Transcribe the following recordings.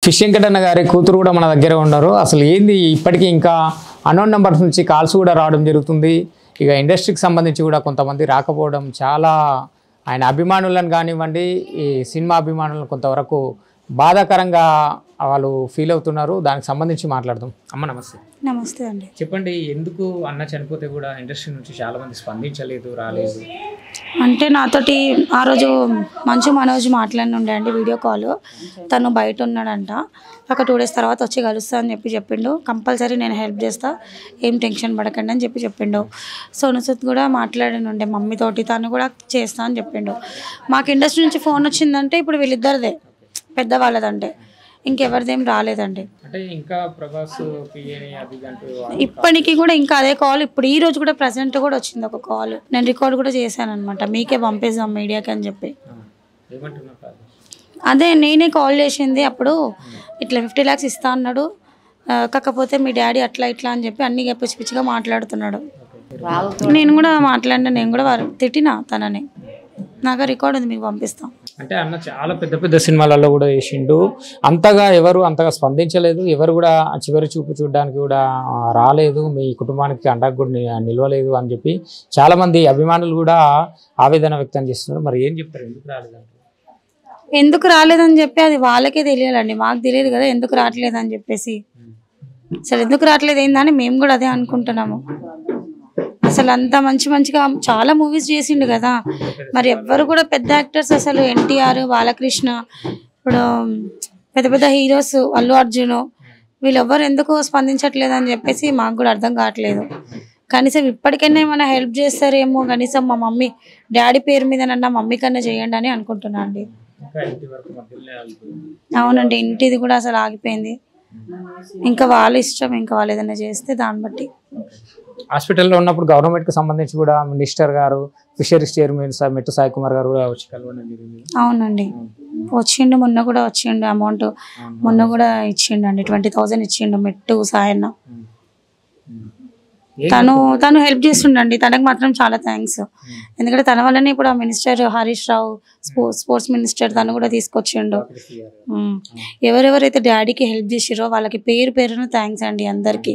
వెంకటన్న గారి కూతురు కూడా మన దగ్గర ఉన్నారు. అసలు ఏంది ఇప్పటికీ ఇంకా అన్నోన్ నెంబర్స్ నుంచి కాల్స్ కూడా రావడం జరుగుతుంది. ఇక ఇండస్ట్రీకి సంబంధించి కూడా కొంతమంది రాకపోవడం చాలా ఆయన అభిమానులను కానివ్వండి, ఈ సినిమా అభిమానులను కొంతవరకు బాధాకరంగా వాళ్ళు ఫీల్ అవుతున్నారు. దానికి సంబంధించి మాట్లాడదాం. అమ్మ నమస్తే. నమస్తే అండి. చెప్పండి, ఎందుకు అన్న చనిపోతే కూడా ఇండస్ట్రీ నుంచి చాలామంది స్పందించలేదు, రాలేదు? అంటే నాతోటి ఆ రోజు మంచు మనోజ్ మాట్లాడినుండే అండి వీడియో కాల్. తను బయట ఉన్నాడంట, ఒక 2 days తర్వాత వచ్చి కలుస్తా అని చెప్పిండు. కంపల్సరీ నేను హెల్ప్ చేస్తా, ఏం టెన్షన్ పడకండి అని చెప్పిండు. సోను సూద్ కూడా మాట్లాడినుండే మమ్మీతోటి, తను కూడా చేస్తా అని చెప్పిండు. మాకు ఇండస్ట్రీ నుంచి ఫోన్ వచ్చిందంటే ఇప్పుడు వీళ్ళిద్దరిదే, పెద్దవాళ్ళదంటే, ఇంకెవరిదేం రాలేదండి. అంటే ఇంకా ప్రభాస్ ఇప్పటికీ కూడా ఇంకా అదే కాల్. ఇప్పుడు ఈ రోజు కూడా ప్రజెంట్ కూడా వచ్చింది ఒక కాల్. నేను రికార్డ్ కూడా చేశాను అనమాట, మీకే పంపేసాం మీడియాకి అని చెప్పి. అదే నేనే కాల్ చేసింది అప్పుడు, ఇట్లా 50 lakhs ఇస్తా అన్నాడు, కాకపోతే మీ డాడీ అట్లా ఇట్లా అని చెప్పి అన్ని పిచ్చి పిచ్చిగా మాట్లాడుతున్నాడు. నేను కూడా మాట్లాడినా, నేను కూడా తిట్టినా తనని. నాకు రికార్డ్ ఉంది, మీకు పంపిస్తాం. అంటే అన్న చాలా పెద్ద పెద్ద సినిమాలలో కూడా వేసిండు, ఎవరు అంతగా స్పందించలేదు, ఎవరు కూడా చివరి చూపు చూడడానికి కూడా రాలేదు, మీ కుటుంబానికి అండగా కూడా నిలవలేదు అని చెప్పి చాలా మంది అభిమానులు కూడా ఆవేదన వ్యక్తం చేస్తున్నారు. మరి ఏం చెప్తారు, ఎందుకు రాలేదంటే? ఎందుకు రాలేదని చెప్పి అది వాళ్ళకే తెలియాలండి, మాకు తెలియదు కదా ఎందుకు రావట్లేదని చెప్పేసి. అసలు ఎందుకు రావట్లేదు ఏందని మేము కూడా అదే అనుకుంటున్నాము. అసలు అంత మంచిగా చాలా మూవీస్ చేసిండు కదా, మరి ఎవ్వరు కూడా పెద్ద యాక్టర్స్, అసలు ఎన్టీఆర్, బాలకృష్ణ, ఇప్పుడు పెద్ద పెద్ద హీరోస్, అల్లు అర్జున్, వీళ్ళెవ్వరు ఎందుకు స్పందించట్లేదని చెప్పేసి మాకు కూడా అర్థం కావట్లేదు. కనీసం ఇప్పటికైనా ఏమైనా హెల్ప్ చేస్తారేమో, కనీసం మా మమ్మీ డాడీ పేరు మీద నన్న మమ్మీ కన్నా చేయండి అని అనుకుంటున్నా అండి. అవునండి, ఇంటిది కూడా అసలు ఆగిపోయింది. ఇంకా వాళ్ళ ఇష్టం, ఇంకా వాళ్ళు ఏదైనా చేస్తే దాన్ని బట్టి. హాస్పిటల్లో ఉన్నప్పుడు గవర్నమెంట్కి సంబంధించి కూడా మినిస్టర్ గారు, ఫిషరీస్ చైర్మన్ మెట్టు సాయి కుమార్ గారు కూడా వచ్చి కలవడం జరిగింది. అవునండి, వచ్చిండు, మొన్న కూడా వచ్చిండు. అమౌంట్ మొన్న కూడా ఇచ్చిండు అండి, 20,000 ఇచ్చిండు మెట్టు సాయన్న. తను హెల్ప్ చేస్తుండండి, తనకు మాత్రం చాలా థ్యాంక్స్. ఎందుకంటే తన వల్లనే ఇప్పుడు ఆ minister Harish Rao, sports minister, తను కూడా తీసుకొచ్చిండు. ఎవరెవరైతే డాడీకి హెల్ప్ చేసిరో వాళ్ళకి పేరున థ్యాంక్స్ అండి అందరికి.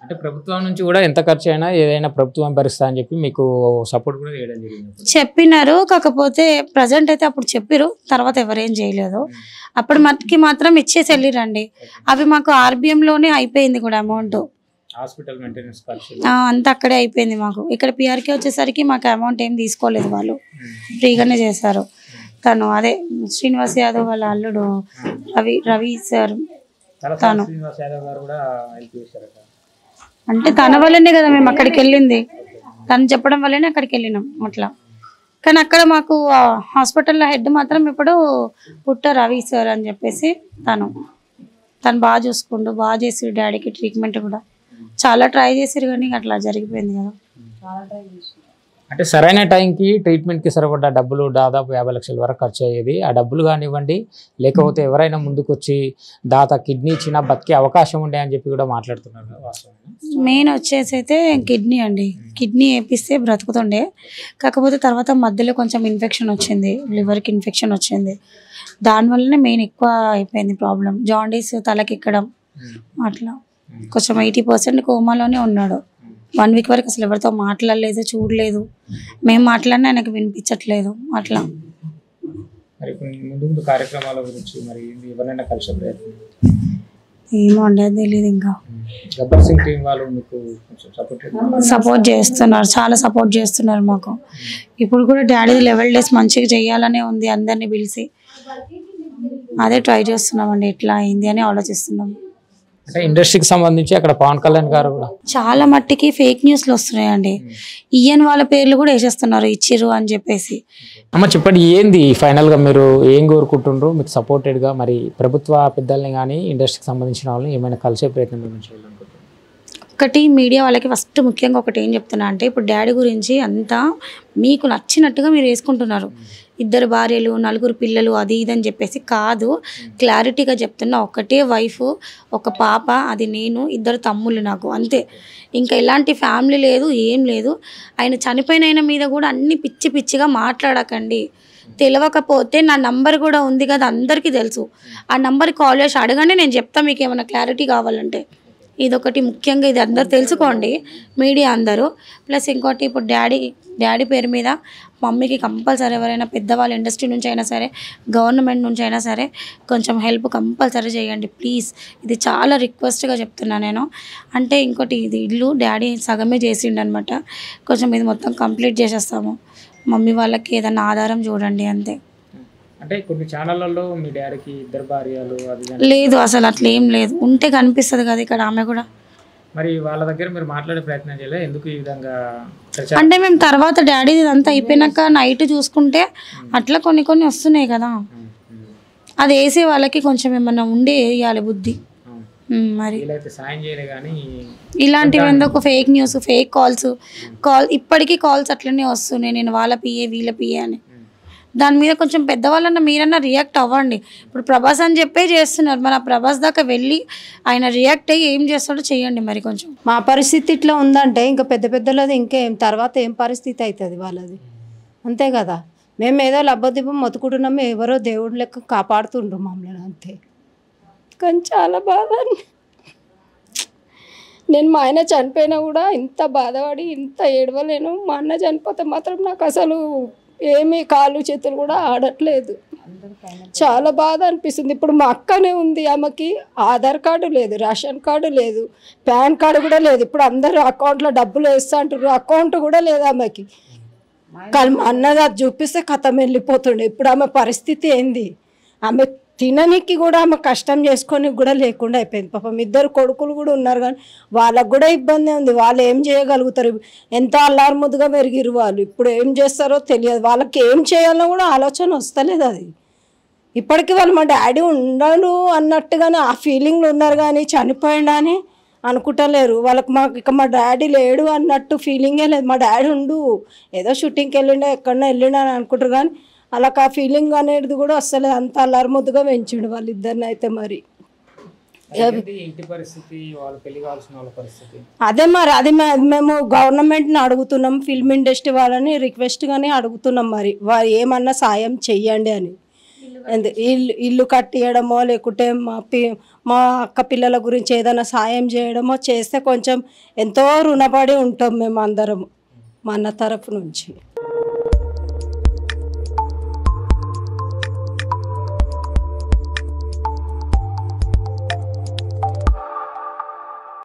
అంటే ప్రభుత్వం నుంచి కూడా ఎంత ఖర్చు అయినా ఏదైనా ప్రభుత్వం భరిస్తా అని చెప్పి మీకు సపోర్ట్ కూడా చేయడం జరిగింది, చెప్పినారు. కాకపోతే ప్రజెంట్ అయితే అప్పుడు చెప్పిరు, తర్వాత ఎవరేం చేయలేదు. అప్పుడు మనకి మాత్రం ఇచ్చేసి వెళ్ళిరండి. అవి మాకు RBM లోనే అయిపోయింది కూడా అమౌంట్, హాస్పిటల్ మెయింటెనెన్స్ ఖర్చు అంతా అక్కడే అయిపోయింది మాకు. ఇక్కడ PRK వచ్చేసరికి మాకు అమౌంట్ ఏం తీసుకోలేదు, వాళ్ళు ఫ్రీగానే చేశారు. తను అదే శ్రీనివాస్ యాదవ్ వాళ్ళ అల్లుడు రవి సార్, తను అంటే తన వల్లనే కదా మేము అక్కడికి వెళ్ళింది, తను చెప్పడం వల్లనే అక్కడికి వెళ్ళినాం అట్లా. కానీ అక్కడ మాకు హాస్పిటల్లో హెడ్ మాత్రం ఇప్పుడు పుట్ట రవి సార్ అని చెప్పేసి, తను బాగా చూసుకుంటూ బాగా చేసి డాడీకి ట్రీట్మెంట్ కూడా చాలా ట్రై చేసిరు, కానీ అట్లా జరిగిపోయింది కదా. అంటే సరైన టైంకి ట్రీట్మెంట్కి సరిపడ్డ డబ్బులు దాదాపు 50 లక్షల వరకు ఖర్చు అయ్యేది. ఆ డబ్బులు కానివ్వండి, లేకపోతే ఎవరైనా ముందుకు వచ్చి దాత కిడ్నీ ఇచ్చినా బతికే అవకాశం ఉండే అని చెప్పి కూడా మాట్లాడుతున్నారు. మెయిన్ వచ్చేసి అయితే కిడ్నీ అండి, కిడ్నీ వేపిస్తే బ్రతుకుతుండే. కాకపోతే తర్వాత మధ్యలో కొంచెం ఇన్ఫెక్షన్ వచ్చింది, లివర్కి ఇన్ఫెక్షన్ వచ్చింది. దానివల్లనే మెయిన్ ఎక్కువ అయిపోయింది ప్రాబ్లం. జాండీస్, తలకెక్కడం, అట్లా కొంచెం 80% కోమాలోనే ఉన్నాడు. 1 week వరకు అసలు ఎవరితో మాట్లాడలేదు, చూడలేదు. మేము మాట్లాడినా ఆయనకు వినిపించట్లేదు అట్లా. కార్యక్రమాల గురించి మరి ఎవరైనా కలిసే ప్రయత్నం ఏమో అండి, అది తెలియదు. ఇంకా గబ్బర్ సింగ్ టీం వాళ్ళు మీకు సపోర్ట్ చేస్తున్నారు, చాలా సపోర్ట్ చేస్తున్నారు మాకు. ఇప్పుడు కూడా డాడీ లెవెల్ డేస్ మంచిగా చేయాలనే ఉంది, అందరినీ పిలిచి అదే ట్రై చేస్తున్నామండి. ఎట్లా అయింది అని ఆలోచిస్తున్నాం. అంటే ఇండస్ట్రీకి సంబంధించి అక్కడ పవన్ కళ్యాణ్ గారు కూడా చాలా మట్టికి ఫేక్ న్యూస్లు వస్తున్నాయండి. ఈయన వాళ్ళ పేర్లు కూడా వేసేస్తున్నారు, ఇచ్చిర్రు అని చెప్పేసి. అమ్మ చెప్పండి, ఏంది ఫైనల్గా మీరు ఏం కోరుకుంటుండ్రు? మీకు సపోర్టెడ్గా మరి ప్రభుత్వ పెద్దల్ని కానీ ఇండస్ట్రీకి సంబంధించిన వాళ్ళని ఏమైనా కలిసే ప్రయత్నం చేయాలనుకుంటున్నారు? ఒకటి మీడియా వాళ్ళకి ఫస్ట్ ముఖ్యంగా ఒకటి ఏం చెప్తున్నా అంటే, ఇప్పుడు డాడీ గురించి అంతా మీకు నచ్చినట్టుగా మీరు వేసుకుంటున్నారు. 2 భార్యలు, 4 పిల్లలు, అది ఇది అని చెప్పేసి కాదు. క్లారిటీగా చెప్తున్నా, ఒకటే వైఫ్, ఒక పాప, అది నేను, 2 తమ్ముళ్ళు నాకు, అంతే. ఇంకా ఎలాంటి ఫ్యామిలీ లేదు, ఏం లేదు. ఆయన చనిపోయిన మీద కూడా అన్ని పిచ్చిగా మాట్లాడకండి. తెలియకపోతే నా నంబర్ కూడా ఉంది కదా, అందరికీ తెలుసు. ఆ నంబర్కి కాల్ చేసి అడగండి, నేను చెప్తాను మీకు ఏమైనా క్లారిటీ కావాలంటే. ఇదొకటి ముఖ్యంగా, ఇది అందరు తెలుసుకోండి, మీడియా అందరూ. ప్లస్ ఇంకోటి, ఇప్పుడు డాడీ పేరు మీద మమ్మీకి కంపల్సరీ ఎవరైనా పెద్దవాళ్ళు ఇండస్ట్రీ నుంచి అయినా సరే, గవర్నమెంట్ నుంచి అయినా సరే, కొంచెం హెల్ప్ కంపల్సరీ చేయండి ప్లీజ్. ఇది చాలా రిక్వెస్ట్గా చెప్తున్నాను నేను. అంటే ఇంకోటి, ఇది ఇల్లు డాడీ సగమే చేసిండనమాట, కొంచెం ఇది మొత్తం కంప్లీట్ చేసేస్తాము. మమ్మీ వాళ్ళకి ఏదైనా ఆధారం చూడండి అంతే. అంటే కొన్ని ఛానళ్ళల్లో మీ డాడీకి 2 భార్యలు అది లేదు, అసలు అట్లా ఏం లేదు. ఉంటే కనిపిస్తుంది కదా ఇక్కడ ఆమె కూడా. మరి వాళ్ళ దగ్గర మీరు మాట్లాడే ప్రయత్నం చేయలేదు ఎందుకు ఈ విధంగా? అంటే మేము తర్వాత డాడీ ఇదంతా అయిపోయినాక నైట్ చూసుకుంటే అట్లా కొన్ని వస్తున్నాయి కదా, అది వేసే వాళ్ళకి కొంచెం ఏమన్నా ఉండే వేయాలి బుద్ధి. మరి సాయం చేయలే కానీ ఇలాంటివి ఎందుకు, ఫేక్ న్యూస్, ఫేక్ కాల్ ఇప్పటికీ కాల్స్ అట్లనే వస్తున్నాయి, నేను వాళ్ళ పిఏ వీళ్ళ పిఏ అని. దాని మీద కొంచెం పెద్దవాళ్ళన్నా మీరన్నా రియాక్ట్ అవ్వండి. ఇప్పుడు ప్రభాస్ అని చెప్పే చేస్తున్నారు, మన ప్రభాస్ దాకా వెళ్ళి ఆయన రియాక్ట్ అయ్యి ఏం చేస్తాడో చేయండి మరి. కొంచెం మా పరిస్థితి ఇట్లా ఉందంటే ఇంకా పెద్దలది ఇంకేం తర్వాత ఏం పరిస్థితి అవుతుంది వాళ్ళది, అంతే కదా. మేము ఏదో లబ్బదిబ్బం మొత్తుకుంటున్నాము, ఎవరో దేవుడి లెక్క కాపాడుతుండ్రు మమ్మల్ని అంతే. కానీ చాలా బాధ. నేను మా ఆయన చనిపోయినా కూడా ఇంత బాధపడి ఇంత ఏడవలేను. మా అన్న చనిపోతే మాత్రం నాకు అసలు ఏమీ కాళ్ళు చేతులు కూడా ఆడట్లేదు, చాలా బాధ అనిపిస్తుంది. ఇప్పుడు మా అక్కనే ఉంది, ఆమెకి ఆధార్ కార్డు లేదు, రేషన్ కార్డు లేదు, పాన్ కార్డు కూడా లేదు. ఇప్పుడు అందరూ అకౌంట్లో డబ్బులు వేస్తా అంటారు, అకౌంట్ కూడా లేదు ఆమెకి. కానీ మా అన్నది అది చూపిస్తే కథం వెళ్ళిపోతుండే. ఇప్పుడు ఆమె పరిస్థితి ఏంది? ఆమె తిననికి కూడా ఆమె కష్టం చేసుకొని కూడా లేకుండా అయిపోయింది. పాపం 2 కొడుకులు కూడా ఉన్నారు, కానీ వాళ్ళకు కూడా ఇబ్బంది ఉంది. వాళ్ళు ఏం చేయగలుగుతారు? ఎంతో అల్లారుముద్దుగా పెరిగిరు వాళ్ళు, ఇప్పుడు ఏం చేస్తారో తెలియదు. వాళ్ళకి ఏం చేయాలో కూడా ఆలోచన వస్తలేదు. అది ఇప్పటికీ వాళ్ళు మా డాడీ ఉండడు అన్నట్టుగానే ఆ ఫీలింగ్లు ఉన్నారు, కానీ చనిపోయిండా అని అనుకుంటలేరు. వాళ్ళకి ఇక మా డాడీ లేడు అన్నట్టు ఫీలింగే లేదు. మా డాడీ ఉండు, ఏదో షూటింగ్కి వెళ్ళిండా ఎక్కడన్నా వెళ్ళిండా అని అనుకుంటారు, కానీ అలా ఆ ఫీలింగ్ అనేది కూడా వస్తలేదు. అంత అల్లరిముద్దుగా పెంచిండు వాళ్ళిద్దరిని అయితే. మరి అదే మరి అది మేము గవర్నమెంట్ని అడుగుతున్నాం, ఫిల్మ్ ఇండస్ట్రీ వాళ్ళని రిక్వెస్ట్గానే అడుగుతున్నాం, మరి వారు ఏమన్నా సాయం చెయ్యండి అని. ఇల్లు కట్టియడమో లేకుంటే మా అక్క పిల్లల గురించి ఏదైనా సాయం చేయడమో చేస్తే కొంచెం ఎంతో రుణపడి ఉంటాం మేము అందరం మా అన్న తరఫు నుంచి.